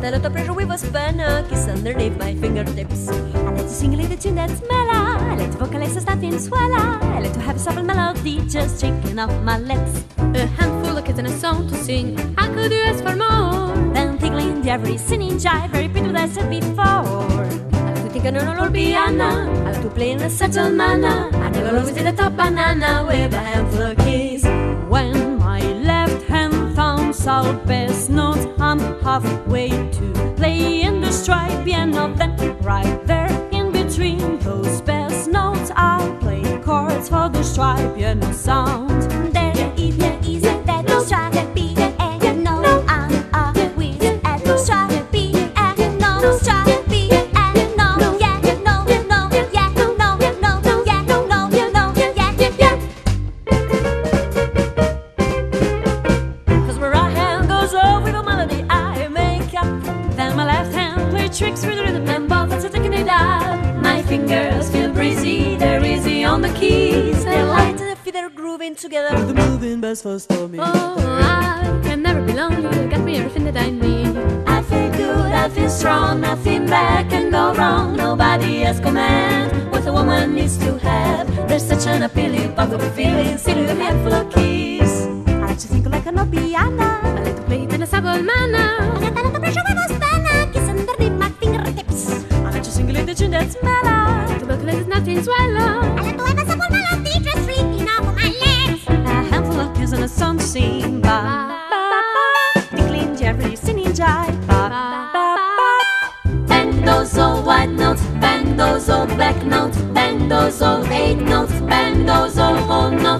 Get a lot of pressure with a spanner, kiss underneath my fingertips. I like to sing a little tune that's mellow, I like to vocalize a stuffing swallow, I like to have a supple melody just shaking off my lips. A handful of kids and a song to sing, how could you ask for more? Then tickling the every singing jive, very pretty what I said before. I like to think on an old piano, I like to play in a subtle manner, I never always did a top banana with a handful of keys. When my left hand thumbs out best notes, I'm halfway to play in the striped piano. Then right there in between those best notes, I'll play chords for the striped piano sound. There is that the striped piano, I'm with at the striped piano, the striped piano. Tricks with the rhythm and both that's taking it out. My fingers feel breezy, they're easy on the keys. They're light and the feet are grooving together. The moving bass first for me. Oh, I can never be lonely. You got me everything that I need. I feel good, I feel strong, nothing bad can go wrong. Nobody has command what a woman needs to have. There's such an appealing, powerful feeling, sitting with a handful of keys. I like to think like an old piano, I like to play it in a subtle manner. I got a lot of pressure with a spanner, kiss underneath my fingertips. I like to sing a little tune that's mellow, To vocalize is nothing swallow. I like to have a supple melody just freaking off of my legs. A handful of kids and a song to sing. Ba ba ba, tickling Jeffrey singing jive. Ba ba ba. Bang those old white notes, bang those old black notes, bang those old 8 notes, bang those old whole notes.